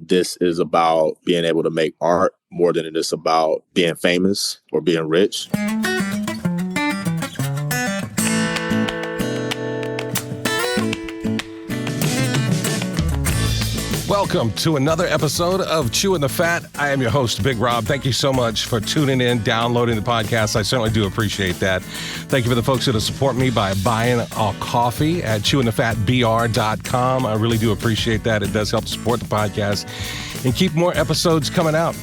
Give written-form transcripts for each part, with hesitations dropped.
this is about being able to make art more than it is about being famous or being rich. Welcome to another episode of Chewing the Fat. I am your host, Big Rob. Thank you so much for tuning in, downloading the podcast. I certainly do appreciate that. Thank you for the folks that support me by buying a coffee at chewingthefatbr.com. I really do appreciate that. It does help support the podcast and keep more episodes coming out.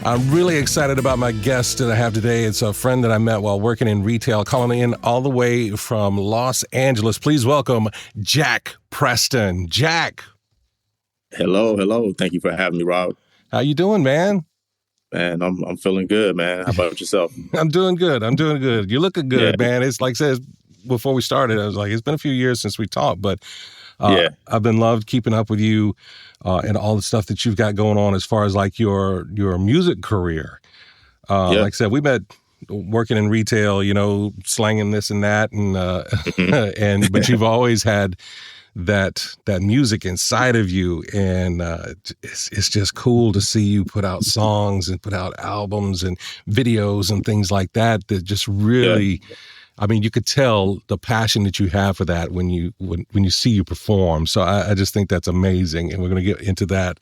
I'm really excited about my guest that I have today. It's a friend that I met while working in retail, calling in all the way from Los Angeles. Please welcome Jack Preston. Jack. Hello. Thank you for having me, Rob. How you doing, man? Man, I'm feeling good, man. How about yourself? I'm doing good. You're looking good, man. It's like I said before we started, I was like, it's been a few years since we talked, but I've been loved keeping up with you and all the stuff that you've got going on as far as like your music career. Like I said, we met working in retail, slanging this and that, and but you've always had that music inside of you, and it's just cool to see you put out songs and put out albums and videos and things like that just really, I mean, you could tell the passion that you have for that when you see you perform. So I just think that's amazing, and we're going to get into that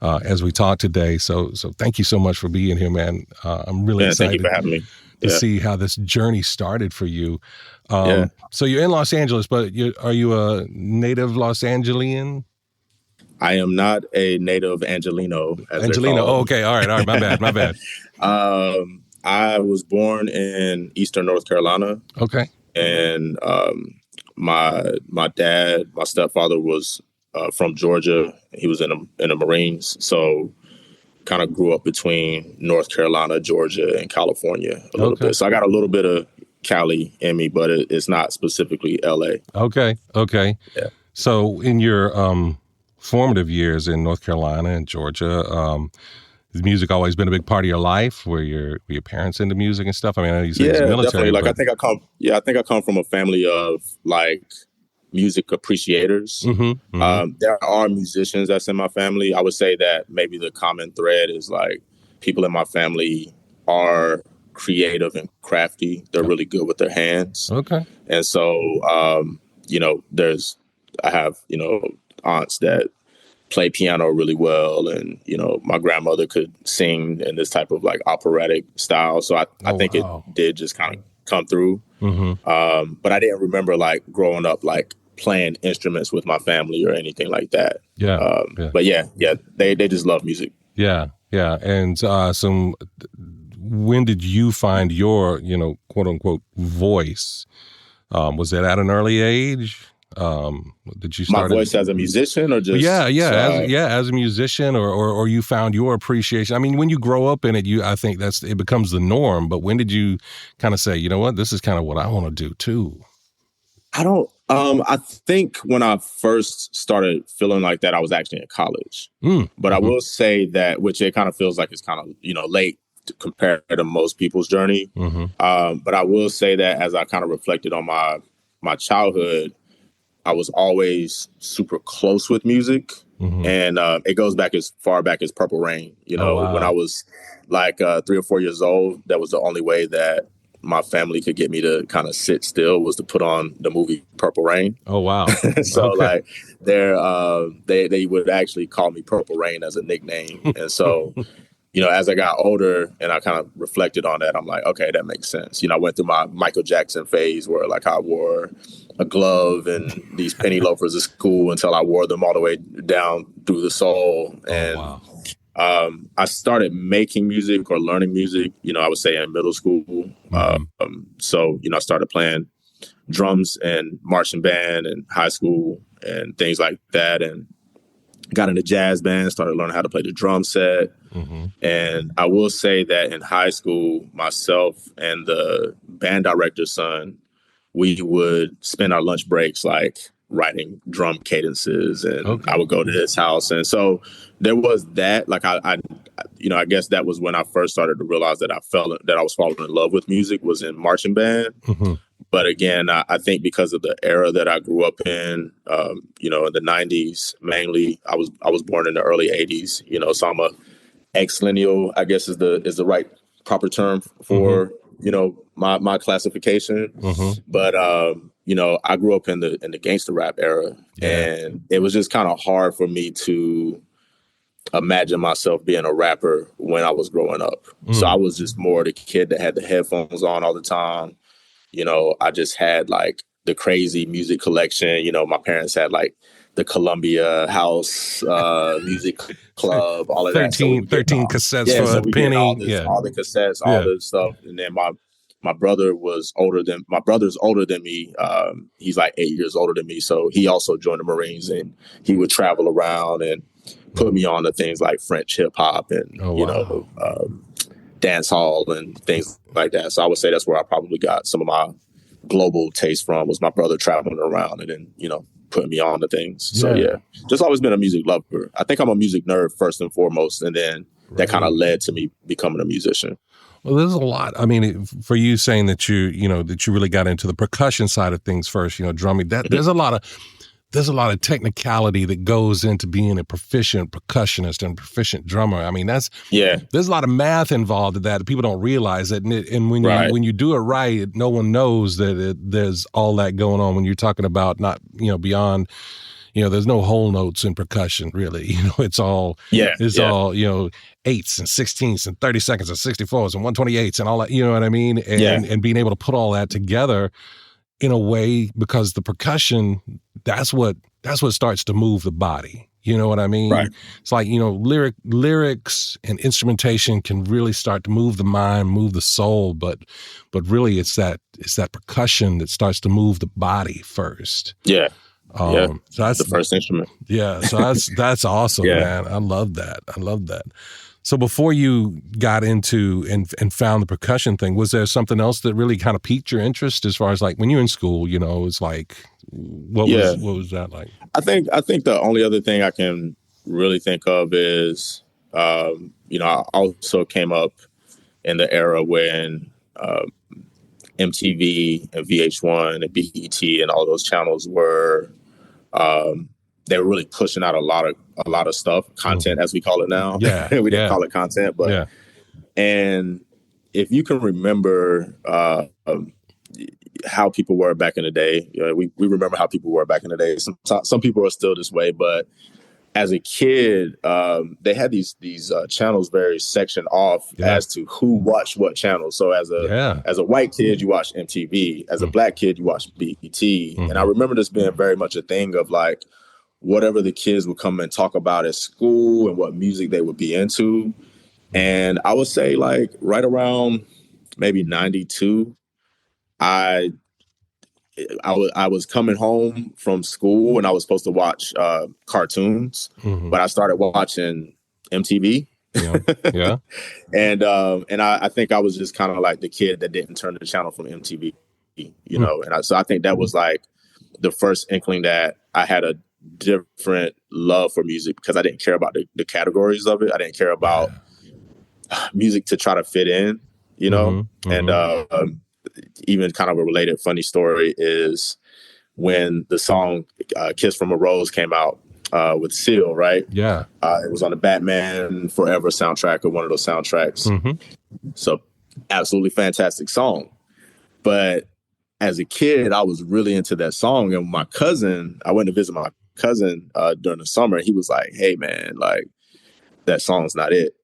as we talk today. So thank you so much for being here, man. I'm really excited. Thank you for having me. To see how this journey started for you. So you're in Los Angeles, but are you a native Los Angelian? I am not a native Angelino. Oh, okay. All right. My bad. I was born in Eastern North Carolina. Okay. And my stepfather was from Georgia. He was in the Marines. So kind of grew up between North Carolina, Georgia, and California a little bit. So I got a little bit of Cali in me, but it's not specifically LA. Okay. Yeah. So in your formative years in North Carolina and Georgia, has music always been a big part of your life? Were your parents into music and stuff? I mean, I know you said it's military. Definitely. I think I come from a family of like music appreciators. There are musicians that's in my family. I would say that maybe the common thread is like people in my family are creative and crafty. They're really good with their hands. Okay. And so, I have, aunts that play piano really well. And, my grandmother could sing in this type of like operatic style. So I think it did just kind of come through. But I didn't remember like growing up, like playing instruments with my family or anything like that. But they just love music. Yeah. And when did you find your, quote unquote voice? Was that at an early age? Did you start my voice as a musician or just as a musician or you found your appreciation? I mean, when you grow up in it, I think it becomes the norm. But when did you kind of say, you know what, this is kind of what I want to do too? I think when I first started feeling like that, I was actually in college. But I will say that, which it kind of feels like it's kind of, late compared to most people's journey. But I will say that as I kind of reflected on my childhood, I was always super close with music. And it goes back as far back as Purple Rain. When I was like 3 or 4 years old, that was the only way that my family could get me to kind of sit still was to put on the movie Purple Rain. Oh, wow. So like they would actually call me Purple Rain as a nickname. And so, as I got older and I kind of reflected on that, I'm like, okay, that makes sense. I went through my Michael Jackson phase where like I wore a glove and these penny loafers at school until I wore them all the way down through the sole. And I started making music or learning music, I would say in middle school. So, I started playing drums and marching band in high school and things like that. And got into jazz band, started learning how to play the drum set. And I will say that in high school, myself and the band director's son, we would spend our lunch breaks like writing drum cadences, and I would go to his house. And so there was that, like I guess that was when I first started to realize that I was falling in love with music was in marching band. But again, I think because of the era that I grew up in, in the '90s mainly, I was born in the early '80s. So I'm a ex-millennial, I guess is the right proper term for my classification. But I grew up in the gangster rap era, and it was just kind of hard for me to imagine myself being a rapper when I was growing up. So I was just more the kid that had the headphones on all the time. I just had like the crazy music collection. My parents had like the Columbia House music club, all of that. So 13 cassettes for a penny. All the cassettes, all the stuff. And then my brother's older than me. He's like 8 years older than me. So he also joined the Marines, and he would travel around and put me on to things like French hip hop and, dance hall and things like that. So I would say that's where I probably got some of my global taste from, was my brother traveling around and then, putting me on to things. So just always been a music lover. I think I'm a music nerd first and foremost. And then that kind of led to me becoming a musician. Well, there's a lot. I mean, for you saying that you really got into the percussion side of things first, drumming, there's a lot of technicality that goes into being a proficient percussionist and proficient drummer. I mean, there's a lot of math involved in that. People don't realize it. And when you do it right, no one knows that there's all that going on when you're talking about not, beyond, there's no whole notes in percussion really. It's all, all, eighths and sixteenths and 32nds and 64s and 128ths and all that, you know what I mean? And being able to put all that together in a way, because the percussion, that's what starts to move the body. You know what I mean? Right. It's like, lyrics and instrumentation can really start to move the mind, move the soul, but really it's that percussion that starts to move the body first. Yeah. So that's the first instrument. Yeah. So that's awesome, man. I love that. So before you got into and found the percussion thing, was there something else that really kind of piqued your interest as far as like when you're in school, it's like, what was that like? I think the only other thing I can really think of is, I also came up in the era when MTV and VH1 and BET and all those channels were, they were really pushing out a lot of stuff, content as we call it now. Yeah, we didn't call it content, but and if you can remember how people were back in the day, we remember how people were back in the day. Some people are still this way, but as a kid, they had these channels very sectioned off as to who watched what channel. So as a white kid, you watch MTV. As a black kid, you watch BET. And I remember this being very much a thing of like, whatever the kids would come and talk about at school and what music they would be into. And I would say like right around maybe 92, I was coming home from school and I was supposed to watch cartoons, but I started watching MTV. Yeah. And I think I was just kind of like the kid that didn't turn the channel from MTV, so I think that was like the first inkling that I had a different love for music, because I didn't care about the categories of it. I didn't care about music to try to fit in, and even kind of a related funny story is when the song Kiss from a Rose came out with Seal, right? Yeah. It was on the Batman Forever soundtrack, or one of those soundtracks. So absolutely fantastic song. But as a kid, I was really into that song. And I went to visit my cousin during the summer. He was like, "Hey man, like that song's not it."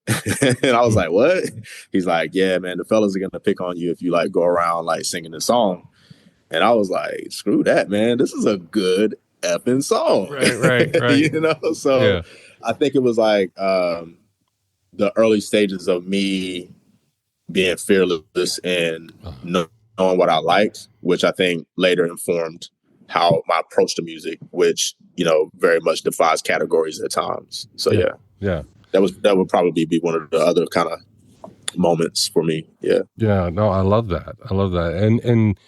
And I was like, "What?" He's like, "Yeah, man, the fellas are going to pick on you if you like go around like singing the song." And I was like, "Screw that, man. This is a good effing song." Right. So I think it was like the early stages of me being fearless and knowing what I liked, which I think later informed how my approach to music, which, very much defies categories at times. So yeah. That would probably be one of the other kind of moments for me. Yeah. Yeah. No, I love that. And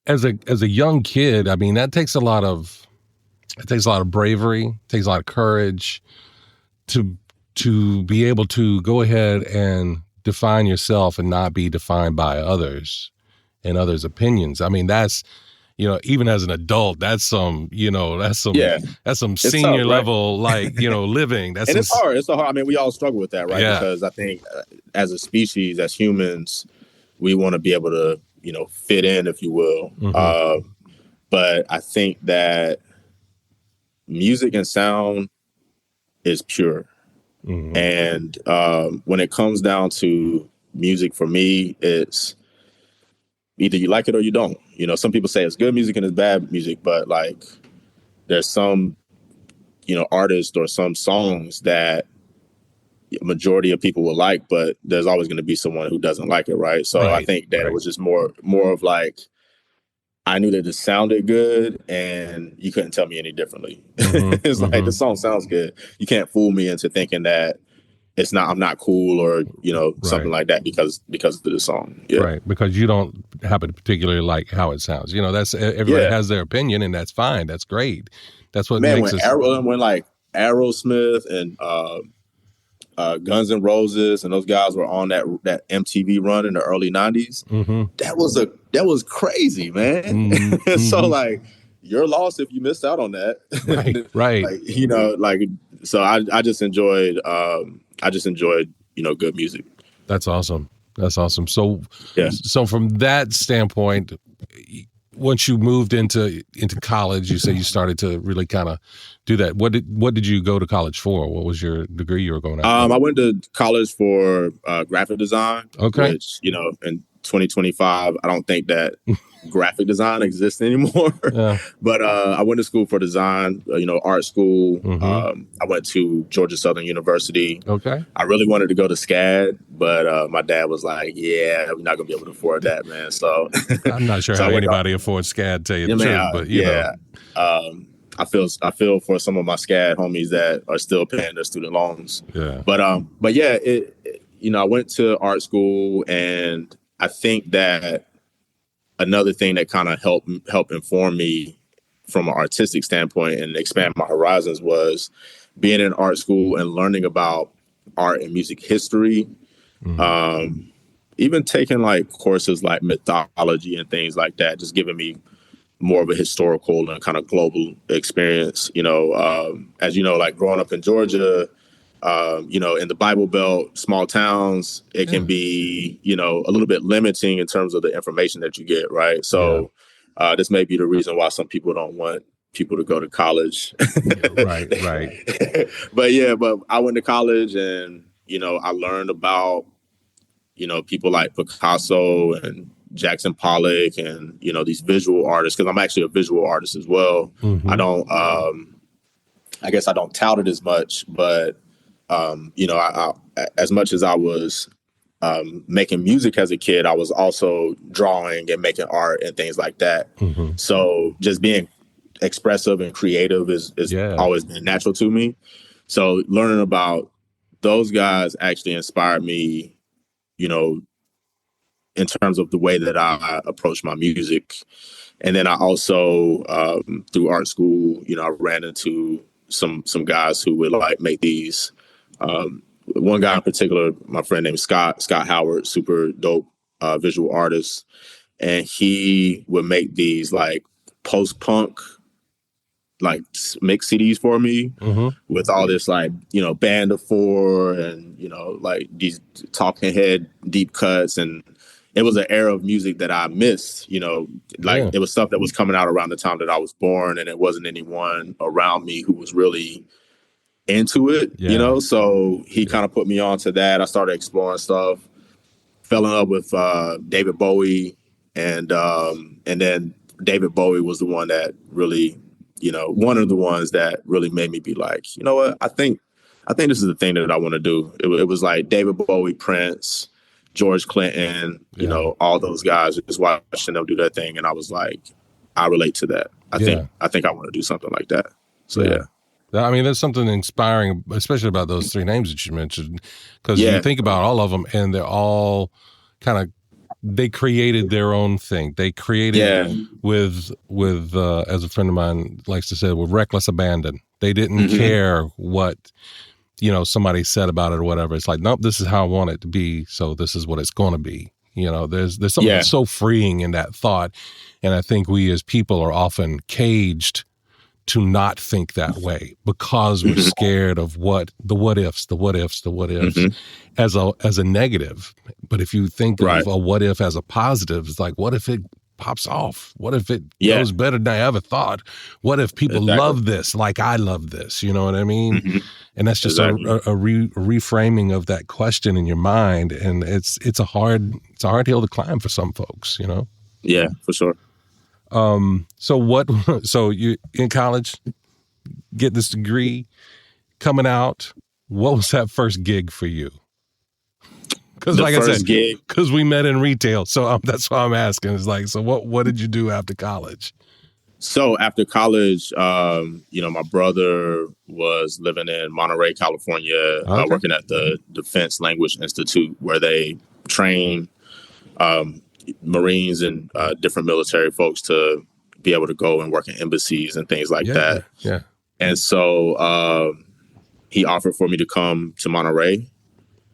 as a young kid, I mean, that takes a lot of bravery, takes a lot of courage to be able to go ahead and define yourself and not be defined by others. and others' opinions. I mean, that's, even as an adult, that's some senior tough, right? level, like, living. That's and it's hard. It's so hard. I mean, we all struggle with that, right? Yeah. Because I think as a species, as humans, we want to be able to, fit in, if you will. But I think that music and sound is pure. And when it comes down to music, for me, it's either you like it or you don't. Some people say it's good music and it's bad music, but like there's some, artists or some songs that majority of people will like, but there's always going to be someone who doesn't like it, right? So I think that it was just more of like, I knew that it sounded good and you couldn't tell me any differently. It's like, the song sounds good. You can't fool me into thinking that I'm not cool or, something like that because of the song. Yeah. Right. Because you don't happen to particularly like how it sounds. That's everybody has their opinion, and that's fine. That's great. That's what makes us. When like Aerosmith and Guns N' Roses and those guys were on that MTV run in the early 90s, that was crazy, man. So like, you're lost if you missed out on that. Right. Like, so I just enjoyed good music. That's awesome. So so from that standpoint, once you moved into college, you say you started to really kind of do that. What did you go to college for? What was your degree you were going after? I went to college for graphic design. Okay. Which, in 2025, I don't think that graphic design exists anymore. Yeah. But I went to school for design, art school. I went to Georgia Southern University. Okay. I really wanted to go to SCAD, but my dad was like, yeah, we're not going to be able to afford that, man. So I'm not sure how anybody affords SCAD, to tell you the truth, but you know. I feel for some of my SCAD homies that are still paying their student loans. Yeah. But yeah, I went to art school, and I think that another thing that kind of helped inform me from an artistic standpoint and expand my horizons was being in art school and learning about art and music history. Even taking like courses like mythology and things like that, just giving me more of a historical and kind of global experience. As you know, like growing up in Georgia, in the Bible Belt, small towns, it can be, a little bit limiting in terms of the information that you get, right? So this may be the reason why some people don't want people to go to college. Right. But I went to college and, I learned about, people like Picasso and Jackson Pollock and, these visual artists, because I'm actually a visual artist as well. I don't, I guess I don't tout it as much, but I as much as I was making music as a kid, I was also drawing and making art and things like that. So just being expressive and creative is always been natural to me. So learning about those guys actually inspired me, in terms of the way that I approach my music. And then I also, through art school, I ran into some guys who would like make these. One guy in particular, my friend named Scott Howard, super dope visual artist. And he would make these like post-punk like mix CDs for me with all this like, Band of Four and, like these Talking Head deep cuts. And it was an era of music that I missed, it was stuff that was coming out around the time that I was born, and it wasn't anyone around me who was really into it, so he kind of put me on to that. I started exploring stuff, fell in love with David Bowie, and then David Bowie was the one that really, one of the ones that really made me be like, you know what, I think this is the thing that I want to do. It was like David Bowie, Prince, George Clinton, all those guys, just watching them do their thing, and I was like, I relate to that. I think I want to do something like that. So yeah. I mean, there's something inspiring, especially about those three names that you mentioned, because you think about all of them, and they're all they created their own thing. They created with as a friend of mine likes to say, with reckless abandon. They didn't care what somebody said about it or whatever. It's like, nope, this is how I want it to be, so this is what it's going to be. There's something so freeing in that thought. And I think we as people are often caged to not think that way because we're scared of what ifs, as a negative. But if you think of a what if as a positive, it's like, what if it pops off? What if it goes better than I ever thought? What if people love this like I love this? You know what I mean? And that's just a reframing of that question in your mind. And it's a hard hill to climb for some folks, Yeah, for sure. So you in college, get this degree, coming out, what was that first gig for you? Because like I said, because we met in retail. So that's why I'm asking. It's like, so what did you do after college? So after college, my brother was living in Monterey, California, working at the Defense Language Institute, where they train Marines and different military folks to be able to go and work in embassies and things like that. Yeah. And so he offered for me to come to Monterey.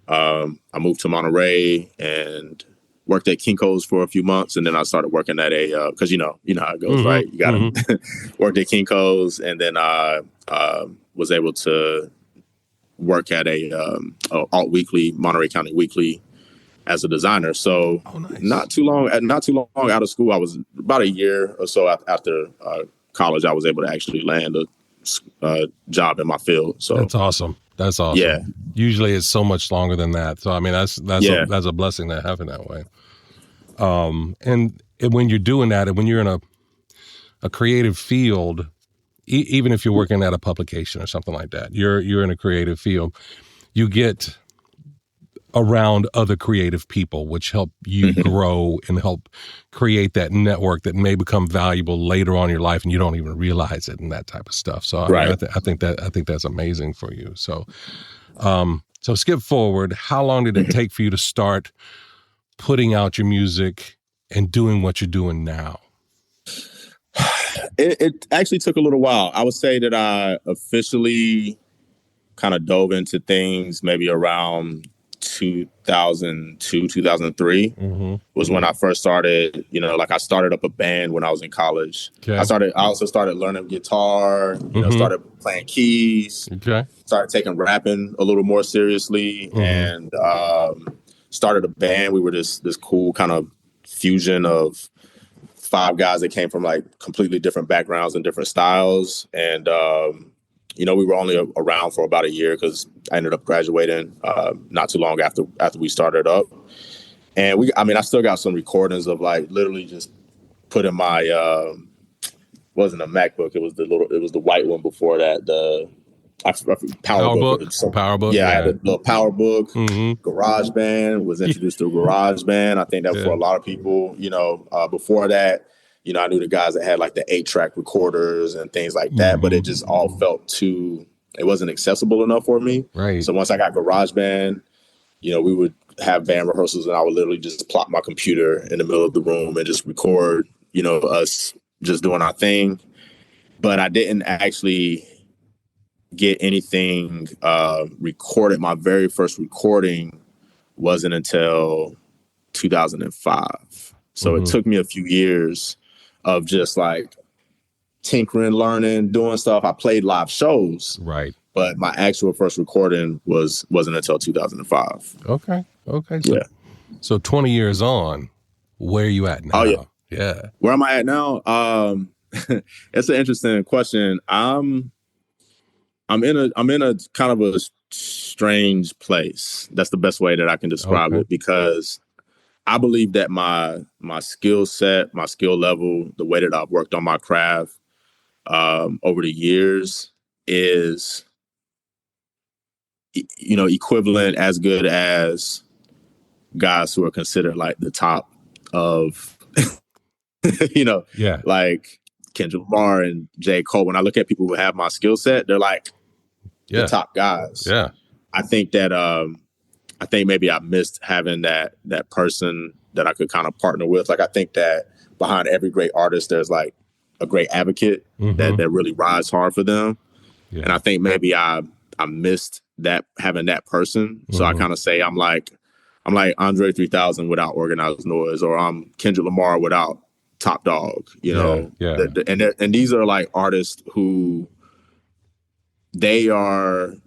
I moved to Monterey and worked at Kinko's for a few months. And then I started working at because you know how it goes, right? You got to work at Kinko's. And then I was able to work at a alt weekly, Monterey County Weekly, as a designer. So nice. not too long out of school, I was about a year or so after college, I was able to actually land a job in my field. So that's awesome. Yeah. Usually it's so much longer than that. So I mean, that's a blessing that happened that way. And when you're doing that, and when you're in a creative field, even if you're working at a publication or something like that, you're in a creative field, you get around other creative people, which help you grow and help create that network that may become valuable later on in your life, and you don't even realize it, and that type of stuff. So I think that's amazing for you. So, so skip forward. How long did it take for you to start putting out your music and doing what you're doing now? It actually took a little while. I would say that I officially kind of dove into things maybe around 2002, 2003 was when I first started, I started up a band when I was in college. Okay. I also started learning guitar, started playing keys, started taking rapping a little more seriously, and started a band. We were this cool kind of fusion of 5 guys that came from like completely different backgrounds and different styles. And, we were only around for about a year because I ended up graduating not too long after we started up. And I still got some recordings of like literally just putting my wasn't a MacBook. It was the white one before that. The PowerBook. Yeah, I had a little PowerBook. GarageBand, was introduced to GarageBand. I think that for a lot of people, before that, I knew the guys that had like the 8-track recorders and things like that, but it just all felt it wasn't accessible enough for me. Right. So once I got GarageBand, we would have band rehearsals and I would literally just plop my computer in the middle of the room and just record, us just doing our thing. But I didn't actually get anything recorded. My very first recording wasn't until 2005. So it took me a few years of just like tinkering, learning, doing stuff. I played live shows. Right. But my actual first recording wasn't until 2005. Okay. So 20 years on, where are you at now? Oh, yeah. Where am I at now? It's an interesting question. I'm in a kind of a strange place. That's the best way that I can describe it, because I believe that my skill set, my skill level, the way that I've worked on my craft over the years is, equivalent, as good as guys who are considered like the top of, like Kendrick Lamar and J. Cole. When I look at people who have my skill set, they're like the top guys. Yeah. I think that I think maybe I missed having that person that I could kind of partner with. Like, I think that behind every great artist, there's like a great advocate that really rides hard for them. Yeah. And I think maybe I missed that, having that person. So I kind of say I'm like I'm like Andre 3000 without Organized Noise, or I'm Kendrick Lamar without Top Dog. You know, and these are like artists who that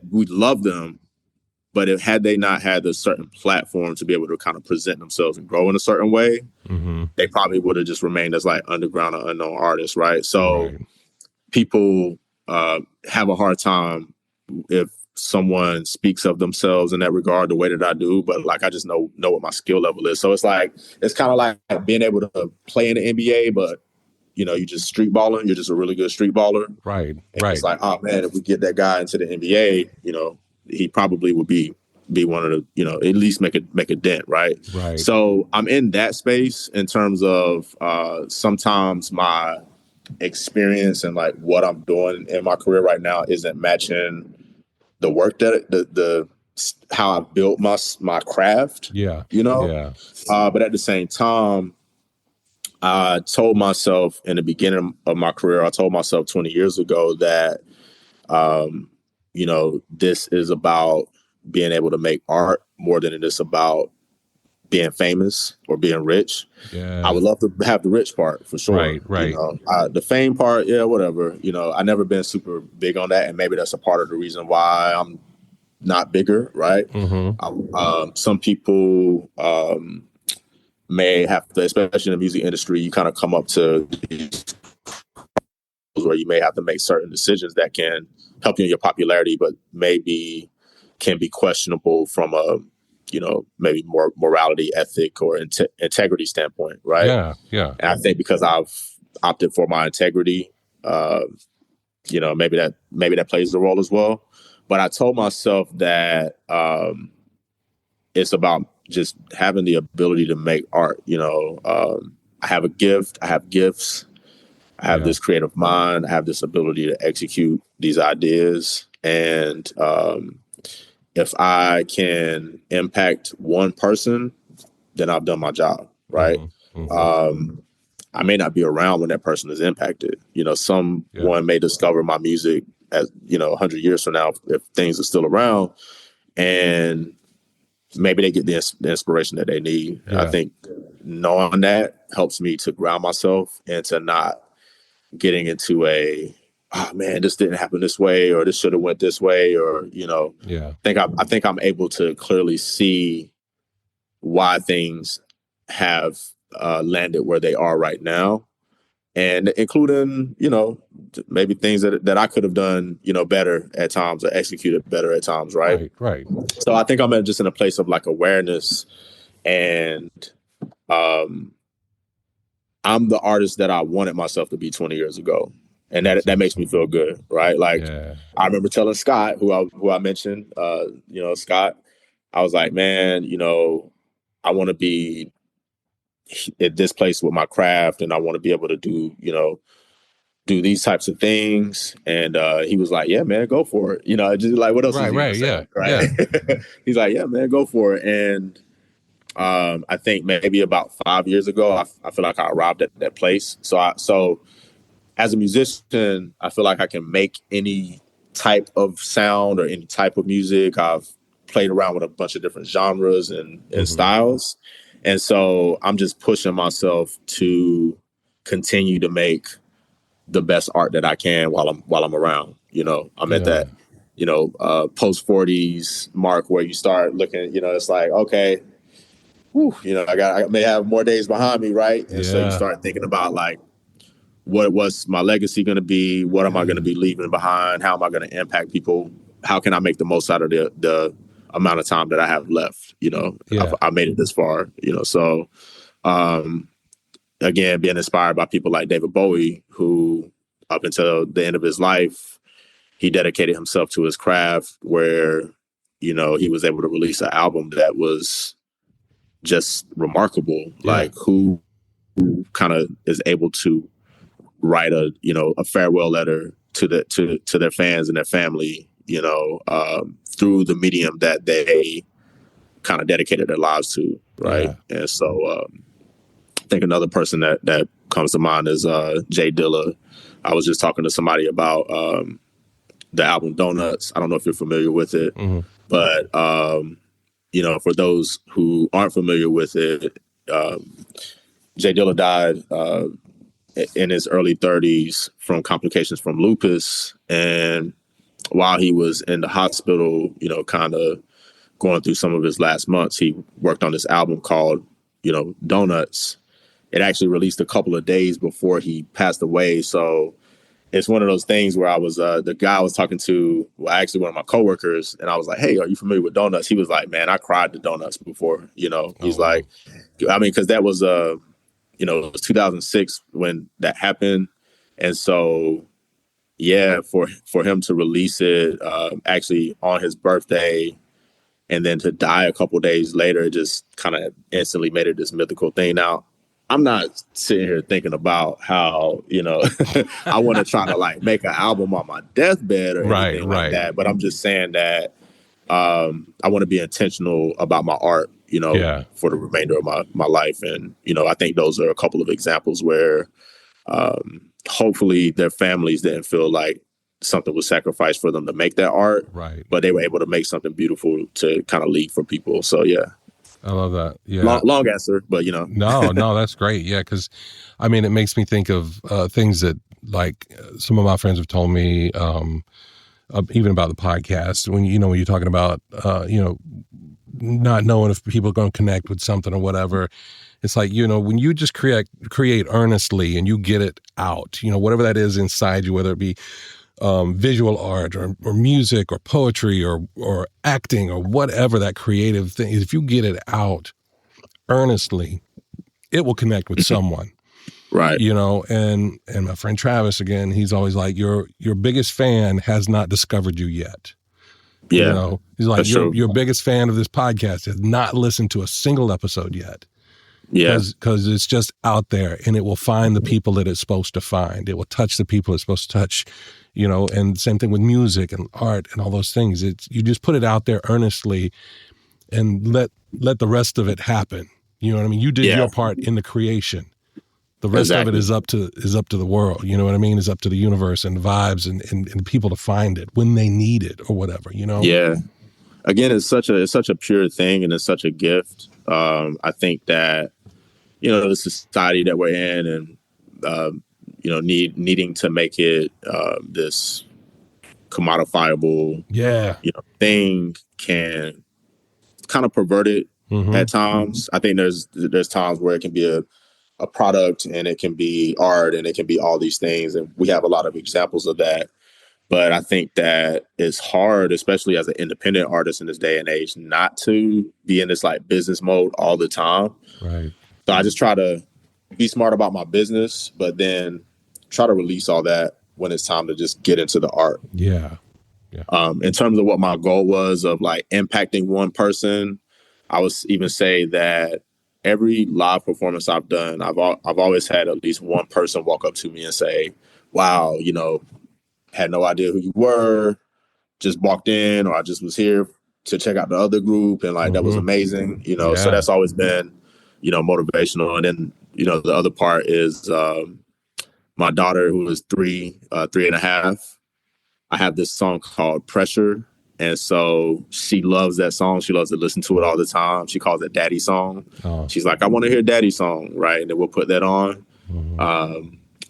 we love them, but had they not had a certain platform to be able to kind of present themselves and grow in a certain way, they probably would have just remained as like underground or unknown artists, right? So people have a hard time if someone speaks of themselves in that regard the way that I do, but like I just know what my skill level is. So it's like it's kind of like being able to play in the NBA, but you know, you just street balling. You're just a really good street baller. Right. And it's like, oh man, if we get that guy into the NBA, you know, he probably would be one of the, you know, at least make a dent, right? So I'm in that space in terms of sometimes my experience and like what I'm doing in my career right now isn't matching the work that the how I built my craft. You know. But at the same time, I told myself in the beginning of my career, I told myself 20 years ago that, you know, this is about being able to make art more than it is about being famous or being rich. I would love to have the rich part for sure. You know, the fame part, whatever. You know, I never been super big on that, and maybe that's a part of the reason why I'm not bigger, right? Some people may have to, especially in the music industry, you kind of come up to where you may have to make certain decisions that can help you in your popularity, but maybe can be questionable from a, you know, maybe more morality, ethic, or integrity standpoint, right? And I think because I've opted for my integrity, you know, maybe that plays a role as well. But I told myself that it's about just having the ability to make art. You know, I have a gift. I have gifts. I have this creative mind. I have this ability to execute these ideas. And if I can impact one person, then I've done my job, right? I may not be around when that person is impacted. You know, someone may discover my music as, you know, 100 years from now, if things are still around, and maybe they get the inspiration that they need. I think knowing that helps me to ground myself and to not getting into oh man, this didn't happen this way, or this should have went this way, or, you know, I think I'm able to clearly see why things have landed where they are right now, and including, you know, maybe things that I could have done, you know, better at times, or executed better at times, right? So I think I'm just in a place of like awareness, and I'm the artist that I wanted myself to be 20 years ago. And that makes me feel good, right? Like I remember telling Scott, who I mentioned, you know, Scott, I was like, man, you know, I want to be at this place with my craft, and I want to be able to do, you know, do these types of things. And he was like, yeah, man, go for it. You know, just like, what else is he gonna say, right? He's like, yeah, man, go for it. And I think maybe about 5 years ago, I feel like I arrived at that place. So as a musician, I feel like I can make any type of sound or any type of music. I've played around with a bunch of different genres and styles. And so I'm just pushing myself to continue to make the best art that I can while I'm around. You know, I'm at that, you know, post 40s mark where you start looking, you know, it's like, okay, whew, you know, I may have more days behind me, right? And so you start thinking about like, what was my legacy going to be? What am I going to be leaving behind? How am I going to impact people? How can I make the most out of the amount of time that I have left? You know, I made it this far, you know, so again, being inspired by people like David Bowie, who up until the end of his life, he dedicated himself to his craft, where, you know, he was able to release an album that was just remarkable. Like who kind of is able to write a farewell letter to their fans and their family, you know, through the medium that they kind of dedicated their lives to, right? And so I think another person that comes to mind is Jay Dilla. I was just talking to somebody about the album Donuts. I don't know if you're familiar with it, but for those who aren't familiar with it, Jay Dilla died in his early 30s from complications from lupus. And while he was in the hospital, kind of going through some of his last months, he worked on this album called, Donuts. It actually released a couple of days before he passed away. So it's one of those things where I was, the guy I was talking to, actually one of my coworkers, and I was like, hey, are you familiar with Donuts? He was like, man, I cried to Donuts before, he's like, I mean, because that was, it was 2006 when that happened. And so, yeah, for him to release it actually on his birthday and then to die a couple days later, it just kind of instantly made it this mythical thing. Now, I'm not sitting here thinking about how, I want to try to like make an album on my deathbed or anything like that. But I'm just saying that I want to be intentional about my art, for the remainder of my life. And, I think those are a couple of examples where hopefully their families didn't feel like something was sacrificed for them to make that art. Right. But they were able to make something beautiful to kind of leave for people. So, yeah. I love that. Yeah. Long answer, but No, that's great. Yeah. Cause I mean, it makes me think of things that like some of my friends have told me, even about the podcast when you're talking about, not knowing if people are going to connect with something or whatever. It's like, when you just create earnestly and you get it out, whatever that is inside you, whether it be visual art or music or poetry or acting or whatever that creative thing is, if you get it out earnestly, it will connect with someone. Right. And my friend Travis, again, he's always like, your biggest fan has not discovered you yet. Yeah. He's like, your biggest fan of this podcast has not listened to a single episode yet. Yeah. Because it's just out there and it will find the people that it's supposed to find. It will touch the people it's supposed to touch, and same thing with music and art and all those things. You just put it out there earnestly and let the rest of it happen. You know what I mean? You did your part in the creation. The rest of it is up to the world. You know what I mean? It's up to the universe and the vibes and people to find it when they need it or whatever, Yeah. Again, it's such a pure thing and it's such a gift. I think that, the society that we're in and, needing to make it this commodifiable thing can kind of pervert it at times. I think there's times where it can be a product and it can be art and it can be all these things. And we have a lot of examples of that. But I think that it's hard, especially as an independent artist in this day and age, not to be in this like business mode all the time. Right. So I just try to be smart about my business, but then try to release all that when it's time to just get into the art. Yeah. In terms of what my goal was of like impacting one person, I would even say that every live performance I've done, I've always had at least one person walk up to me and say, wow, had no idea who you were, just walked in, or I just was here to check out the other group. And like, that was amazing, so that's always been, motivational. And then, the other part is my daughter, who is 3.5. I have this song called Pressure. And so she loves that song. She loves to listen to it all the time. She calls it Daddy song. Oh. She's like, I want to hear Daddy song. Right. And then we'll put that on.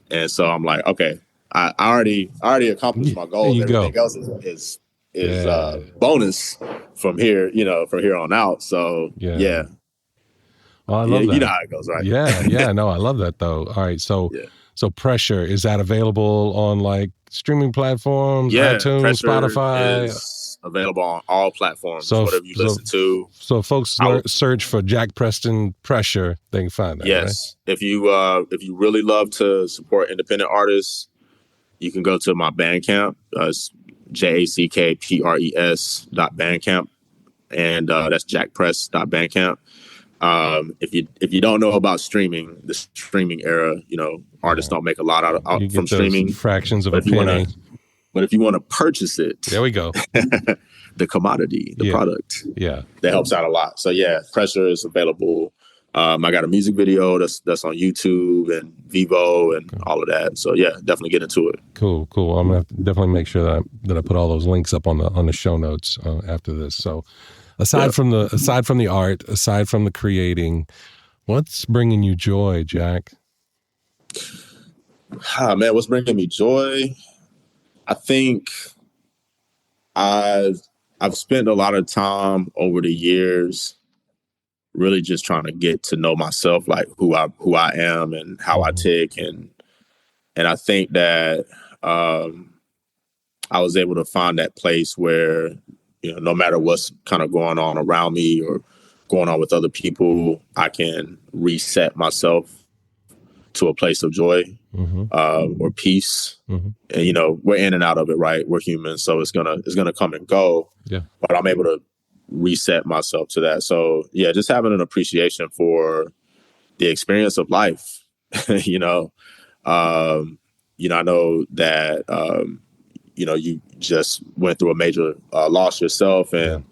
And so I'm like, okay, I already accomplished my goal. Everything else is bonus from here, from here on out. So yeah. Well, I love that. You know how it goes, right? Yeah. No, I love that though. All right. So Pressure, is that available on like streaming platforms, iTunes, Pressure Spotify? Is available on all platforms, whatever you listen to. So folks search for Jack Preston Pressure, they can find that. Yes. Right? If you really love to support independent artists, you can go to my Bandcamp. It's JACKPRES.bandcamp. And that's jackpress.bandcamp. If you don't know about streaming, the streaming era, artists don't make a lot out from streaming. Fractions of a penny. But if you want to purchase it, there we go. The commodity, the product, that helps out a lot. So Pressure is available I got a music video that's on YouTube and Vivo and all of that. So yeah, definitely get into it. Cool. I'm gonna have to definitely make sure that I put all those links up on the show notes after this. So aside from the art, aside from the creating, what's bringing you joy, Jack? Man, what's bringing me joy? I think I've spent a lot of time over the years really just trying to get to know myself, like who I am and how I tick, and I think that I was able to find that place where, you know, no matter what's kind of going on around me or going on with other people, I can reset myself to a place of joy or peace. And you know, we're in and out of it, right? We're humans, so it's gonna come and go. Yeah. But I'm able to reset myself to that. So yeah, just having an appreciation for the experience of life. you know, I know that you know, you just went through a major loss yourself, and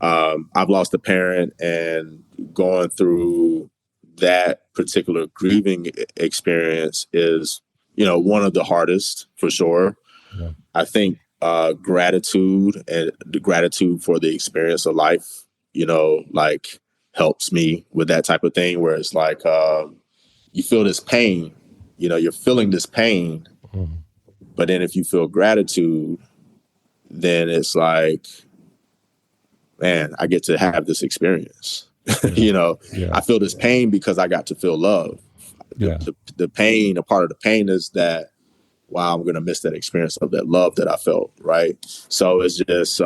I've lost a parent, and going through that particular grieving experience is, you know, one of the hardest for sure. Yeah. I think gratitude and the gratitude for the experience of life, you know, like helps me with that type of thing where it's like you feel this pain, you know, you're feeling this pain, but then if you feel gratitude, then it's like, man, I get to have this experience. You know, I feel this pain because I got to feel love. The pain, a part of the pain is that, wow, I'm going to miss that experience of that love that I felt. Right. So it's just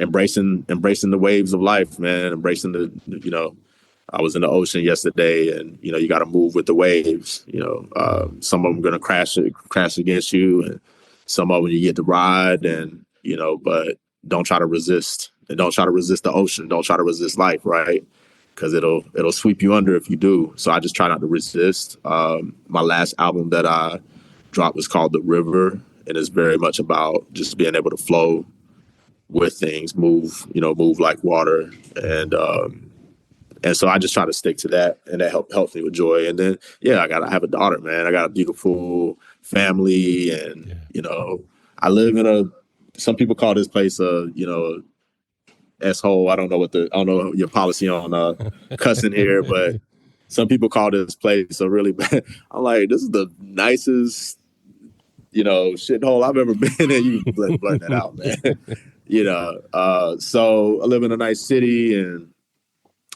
embracing the waves of life, man, embracing you know, I was in the ocean yesterday, and, you know, you got to move with the waves. You know, some of them are going to crash against you, and some of them you get to ride, and, you know, but don't try to resist. And don't try to resist the ocean. Don't try to resist life, right? Because it'll sweep you under if you do. So I just try not to resist. My last album that I dropped was called The River, and it's very much about just being able to flow with things, move like water, and so I just try to stick to that, and that helps me with joy. And then I have a daughter, man. I got a beautiful family, and you know, I live in some people call this place S-hole. I don't know your policy on cussing here, but some people call this place a really bad. I'm like, this is the nicest, you know, shithole I've ever been in. You can blurt that out, man. You know, so I live in a nice city, and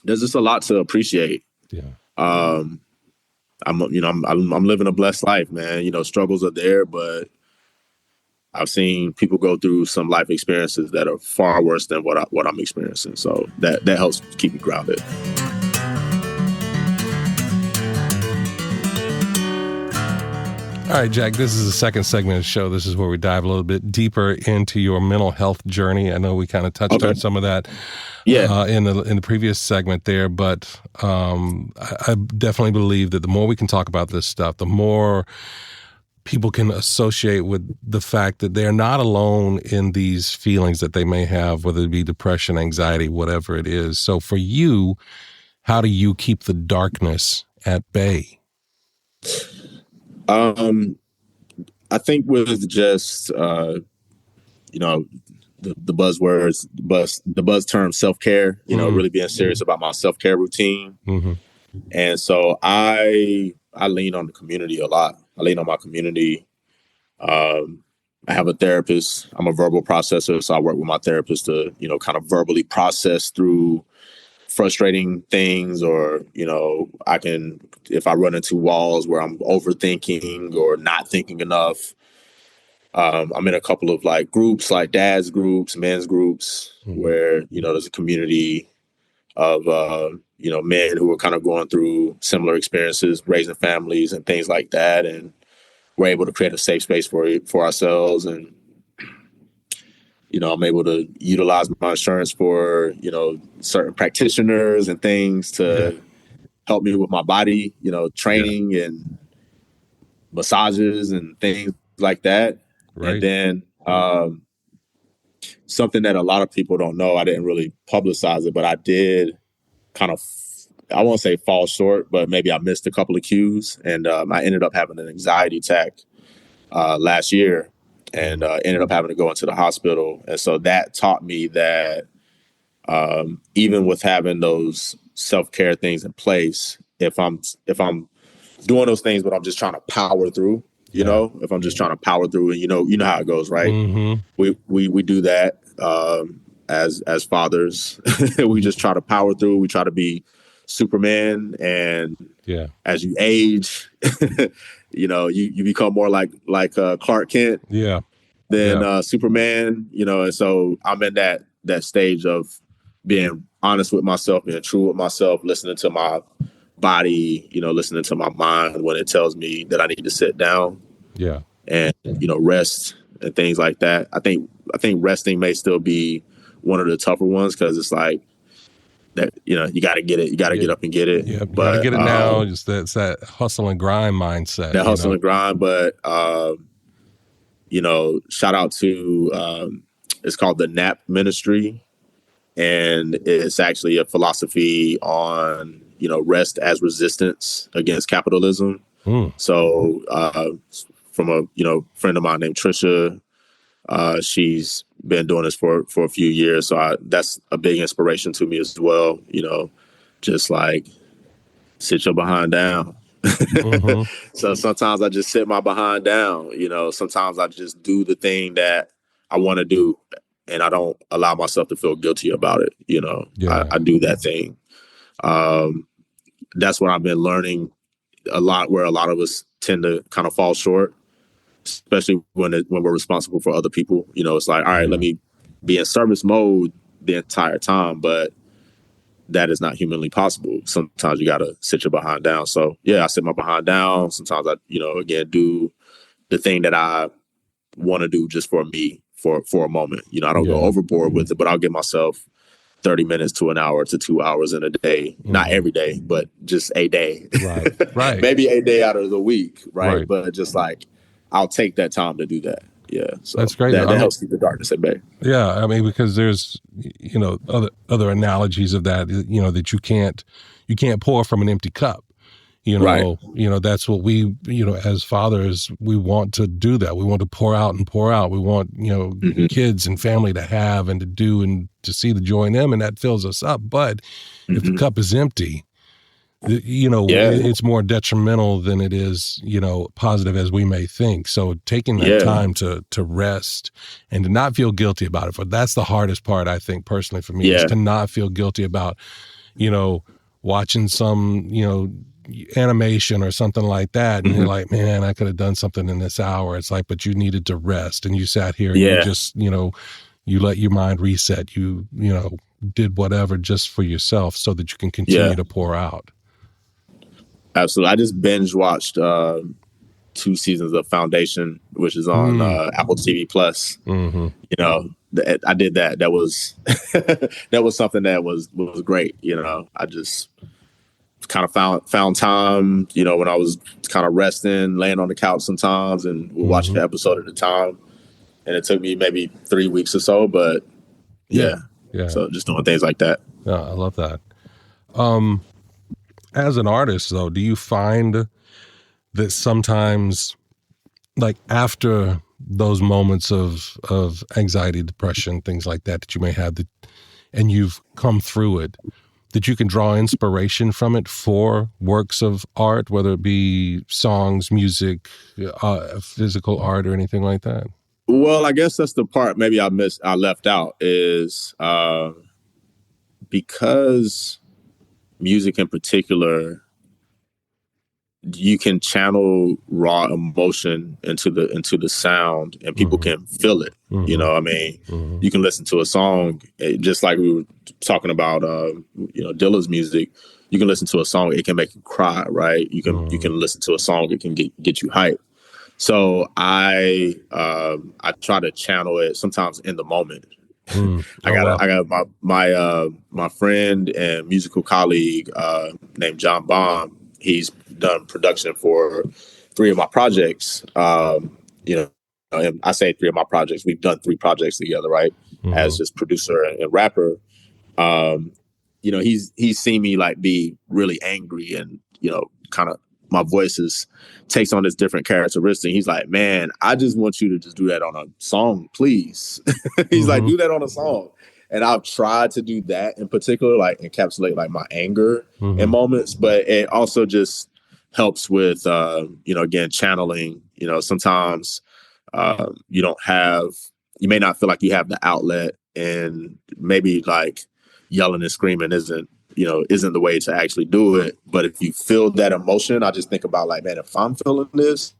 there's just a lot to appreciate. Yeah. I'm living a blessed life, man. You know, struggles are there, but I've seen people go through some life experiences that are far worse than what I'm experiencing. So that helps keep me grounded. All right, Jack, this is the second segment of the show. This is where we dive a little bit deeper into your mental health journey. I know we kind of touched on some of that in the previous segment there, but I definitely believe that the more we can talk about this stuff, the more people can associate with the fact that they're not alone in these feelings that they may have, whether it be depression, anxiety, whatever it is. So for you, how do you keep the darkness at bay? I think with just, you know, the buzzwords, the buzz term self-care, you know, really being serious about my self-care routine. And so I lean on the community a lot. I lean on my community. I have a therapist. I'm a verbal processor, so I work with my therapist to, you know, kind of verbally process through frustrating things, or, you know, if I run into walls where I'm overthinking or not thinking enough, I'm in a couple of like groups, like dad's groups, men's groups, where, you know, there's a community of, you know, men who are kind of going through similar experiences, raising families and things like that. And we're able to create a safe space for ourselves. And, you know, I'm able to utilize my insurance for, you know, certain practitioners and things to help me with my body, you know, training and massages and things like that. Right. And then something that a lot of people don't know, I didn't really publicize it, but I did kind of I won't say fall short, but maybe I missed a couple of cues, and I ended up having an anxiety attack last year, and ended up having to go into the hospital. And so that taught me that even with having those self-care things in place, if I'm doing those things, but I'm just trying to power through, you know, if I'm just trying to power through, and you know how it goes, right? We do that as fathers. We just try to power through. We try to be Superman, and as you age, you know, you become more like Clark Kent, than Superman, you know. And so I'm in that stage of being honest with myself, being true with myself, listening to my body, you know, listening to my mind when it tells me that I need to sit down, and you know, rest and things like that. I think resting may still be one of the tougher ones, because it's like that, you know, you got to get it, you got to get up and get it. Yeah, but got to get it now. It's that hustle and grind mindset. That hustle and grind, but you know, shout out to it's called the NAP Ministry, and it's actually a philosophy on, you know, rest as resistance against capitalism. So from a, you know, friend of mine named Trisha, she's been doing this for a few years, so that's a big inspiration to me as well. You know, just like sit your behind down. So sometimes I just sit my behind down. You know, sometimes I just do the thing that I want to do, and I don't allow myself to feel guilty about it. You know, I do that thing. That's what I've been learning a lot, where a lot of us tend to kind of fall short, especially when we're responsible for other people. You know, it's like, all right, let me be in service mode the entire time, but that is not humanly possible. Sometimes you got to sit your behind down. So yeah, I sit my behind down. Sometimes I, you know, again, do the thing that I want to do just for me for a moment. You know, I don't go overboard with it, but I'll give myself 30 minutes to an hour to 2 hours in a day. Not every day, but just a day. Right. Maybe a day out of the week. Right. But just like, I'll take that time to do that. Yeah. So that's great. That helps keep the darkness at bay. Yeah. I mean, because there's, you know, other analogies of that, you know, that you can't pour from an empty cup. You know, you know, that's what we, you know, as fathers, we want to do that. We want to pour out and pour out. We want, you know, kids and family to have and to do and to see the joy in them, and that fills us up. But if the cup is empty, you know, it's more detrimental than it is, you know, positive as we may think. So taking that time to rest and to not feel guilty about it, that's the hardest part, I think, personally for me, is to not feel guilty about, you know, watching some, you know, animation or something like that, and you're like, man, I could have done something in this hour. It's like, but you needed to rest, and you sat here and you just, you know, you let your mind reset. You know, did whatever just for yourself so that you can continue to pour out. Absolutely. I just binge watched 2 seasons of Foundation, which is on Apple TV Plus. You know, I did that. That was that was something that was great. You know, I just kind of found time, you know, when I was kind of resting, laying on the couch sometimes, and we'll watch an episode at a time. And it took me maybe 3 weeks or so, but so just doing things like that. Yeah, I love that. As an artist, though, do you find that sometimes, like after those moments of anxiety, depression, things like that you may have, and you've come through it, that you can draw inspiration from it for works of art, whether it be songs, music, physical art, or anything like that? Well, I guess that's the part maybe I left out, is because music in particular, you can channel raw emotion into the sound, and people can feel it. You know, I mean, you can listen to a song, just like we were talking about, you know, Dilla's music. You can listen to a song, it can make you cry, right? You can listen to a song, it can get you hyped. So I try to channel it sometimes in the moment. I got my friend and musical colleague named John Baum. He's done production for 3 of my projects. You know, and I say 3 of my projects. We've done 3 projects together, right? As just producer and rapper. he's seen me like be really angry and, kind of my takes on this different characteristic. He's like, man, I just want you to just do that on a song, please. He's like, do that on a song. And I've tried to do that in particular, like encapsulate like my anger in moments, but it also just helps with, again, channeling. Sometimes you may not feel like you have the outlet, and maybe like yelling and screaming isn't the way to actually do it. But if you feel that emotion, I just think about like, man, if I'm feeling this,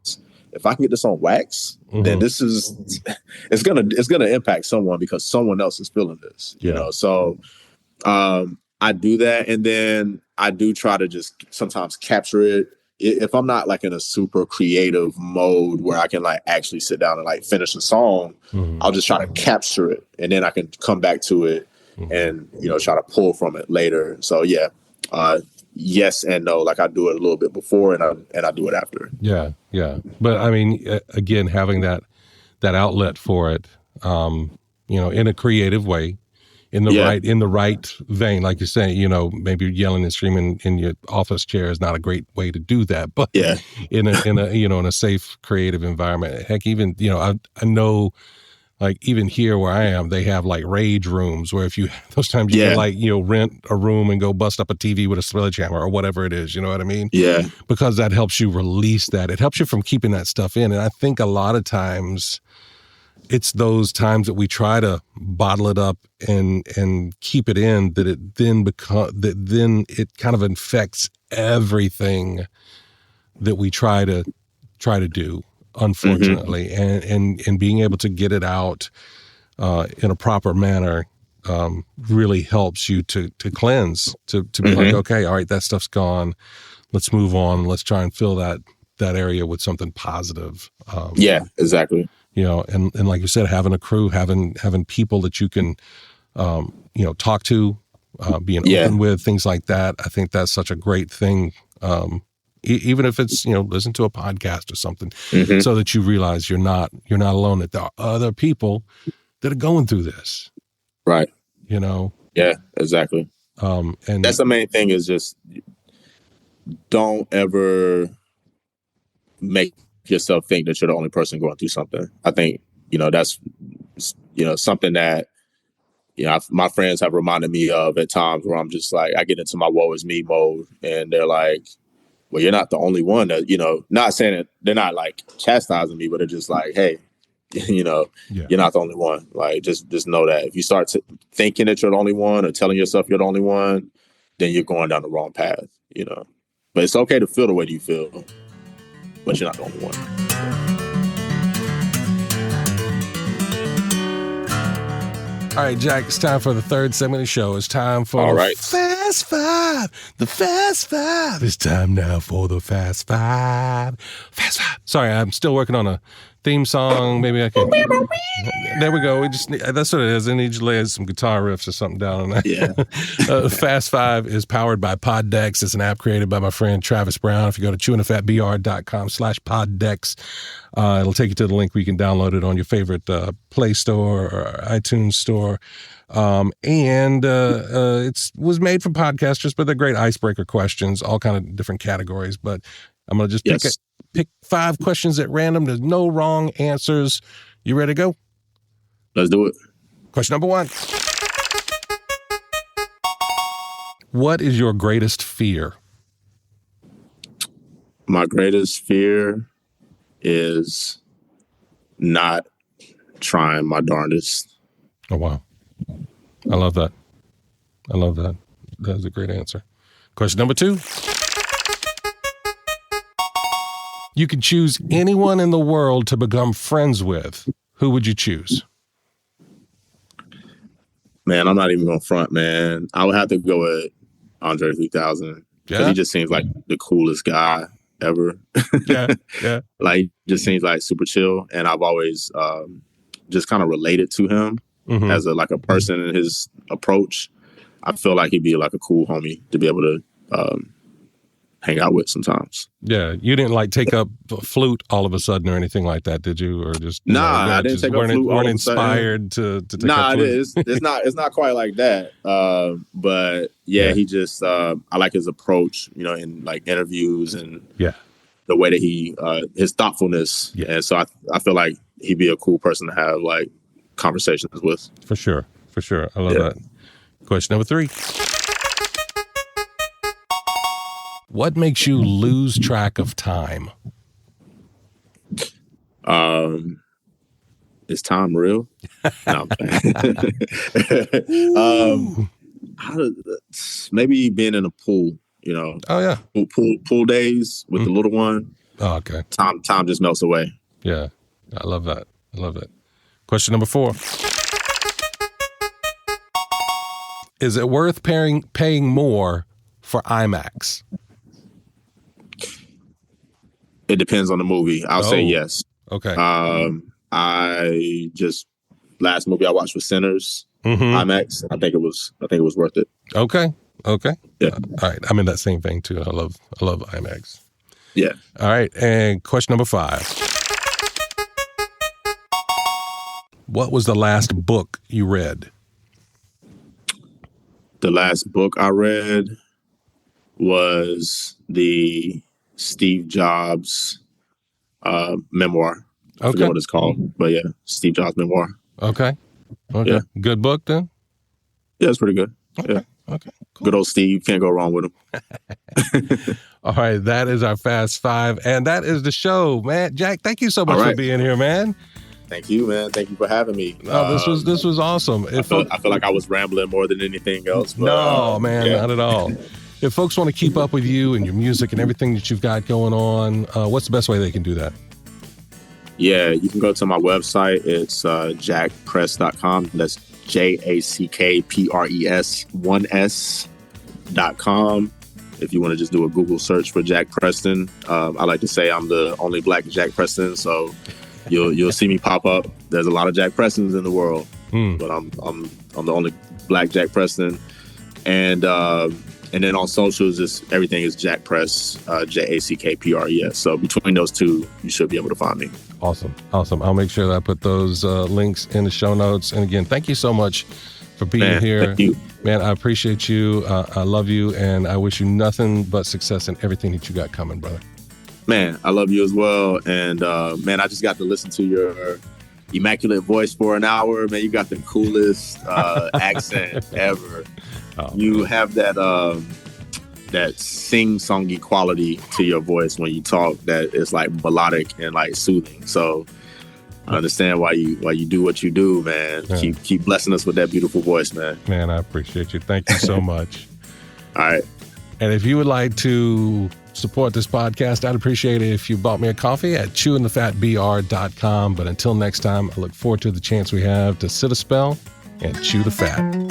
if I can get this on wax, then it's gonna impact someone because someone else is feeling this, So I do that, and then I do try to just sometimes capture it. If I'm not like in a super creative mode where I can like actually sit down and like finish a song, I'll just try to capture it, and then I can come back to it and try to pull from it later. So yeah, yes and no. Like I do it a little bit before, and I do it after. Yeah. But I mean, again, having that outlet for it, in a creative way, in the right vein, like you're saying, maybe maybe yelling and screaming in your office chair is not a great way to do that, but in a safe, creative environment. Heck, even I know. Like even here where I am, they have like rage rooms where if you those times you can like rent a room and go bust up a TV with a sledgehammer or whatever it is. You know what I mean? Yeah. Because that helps you release that. It helps you from keeping that stuff in. And I think a lot of times it's those times that we try to bottle it up and keep it in that then it kind of infects everything that we try to do. Unfortunately, and being able to get it out in a proper manner really helps you to cleanse, to be like, okay, all right, that stuff's gone. Let's move on. Let's try and fill that area with something positive. Yeah, exactly. And like you said, having a crew, having people that you can, talk to, being open with, things like that. I think that's such a great thing. Even if it's, listen to a podcast or something, so that you realize you're not alone, that there are other people that are going through this. Right. Yeah, exactly. And that's the main thing is just don't ever make yourself think that you're the only person going through something. I think, that's, something that, my friends have reminded me of at times where I'm just like, I get into my woe is me mode and they're like, well, you're not the only one that, not saying that they're not like chastising me, but they're just like, hey, you're not the only one. Like, just know that if you start thinking that you're the only one or telling yourself you're the only one, then you're going down the wrong path, But it's okay to feel the way you feel, but you're not the only one. All right, Jack, it's time for the third segment of the show. It's time for Fast Five. The Fast Five. It's time now for the Fast Five. Fast Five. Sorry, I'm still working on a theme song. Maybe I can. There we go. That's what it is. I need you to lay some guitar riffs or something down on that. Yeah. Fast Five is powered by Poddex. It's an app created by my friend Travis Brown. If you go to chewinthefatbr.com/Poddex, it'll take you to the link where you can download it on your favorite Play Store or iTunes Store. It was made for podcasters, but they're great icebreaker questions, all kind of different categories. But I'm going to just pick 5 questions at random. There's no wrong answers. You ready to go? Let's do it. Question number 1. What is your greatest fear? My greatest fear is not trying my darndest. Oh, wow. I love that. That's a great answer. Question number 2. You could choose anyone in the world to become friends with. Who would you choose? Man, I'm not even going to front, man. I would have to go with Andre 3000. Because he just seems like the coolest guy ever. Yeah. Like, he just seems like super chill. And I've always just kind of related to him as a person in his approach. I feel like he'd be like a cool homie to be able to hang out with sometimes. Yeah, you didn't like take up flute all of a sudden or anything like that, did you? Or just I didn't take up flute. Weren't inspired to take up flute. It's not quite like that. But he just I like his approach, in like interviews and the way that he his thoughtfulness. Yeah. And so I feel like he'd be a cool person to have like conversations with. For sure. I love that. Question number 3. What makes you lose track of time? Is time real? No, maybe being in a pool, Oh yeah. Pool days with the little one. Oh, okay. Time just melts away. Yeah. I love that. Question number 4. Is it worth paying more for IMAX? It depends on the movie. I'll say yes. Okay. Last movie I watched was Sinners, IMAX. I think it was worth it. Okay. Yeah. All right. I'm in that same thing too. I love IMAX. Yeah. All right. And question number 5. What was the last book you read? The last book I read was the Steve Jobs memoir. I forget what it's called, but yeah, Steve Jobs memoir. Okay. Yeah. Good book then? Yeah, it's pretty good. Okay. Yeah. Okay. Cool. Good old Steve. Can't go wrong with him. All right. That is our Fast 5. And that is the show, man. Jack, thank you so much for being here, man. Thank you, man. Thank you for having me. Oh, this was awesome. I feel like I was rambling more than anything else. But, no, man, not at all. If folks want to keep up with you and your music and everything that you've got going on, what's the best way they can do that? Yeah, you can go to my website. It's jackpress.com. That's JACKPRES1S.com. If you want to just do a Google search for Jack Preston. I like to say I'm the only black Jack Preston, so you'll see me pop up. There's a lot of Jack Prestons in the world, but I'm the only black Jack Preston. And then on socials, everything is Jack Press, JACKPRES. So between those two, you should be able to find me. Awesome. I'll make sure that I put those links in the show notes. And again, thank you so much for being here. Thank you. Man, I appreciate you. I love you, and I wish you nothing but success in everything that you got coming, brother. Man, I love you as well. And man, I just got to listen to your immaculate voice for an hour. Man, you got the coolest accent ever. Oh, you have that sing-songy quality to your voice when you talk that is like melodic and like soothing. So I understand why you do what you do, man. Yeah. Keep blessing us with that beautiful voice, man. Man, I appreciate you. Thank you so much. All right. And if you would like to support this podcast, I'd appreciate it if you bought me a coffee at chewingthefatbr.com. But until next time, I look forward to the chance we have to sit a spell and chew the fat.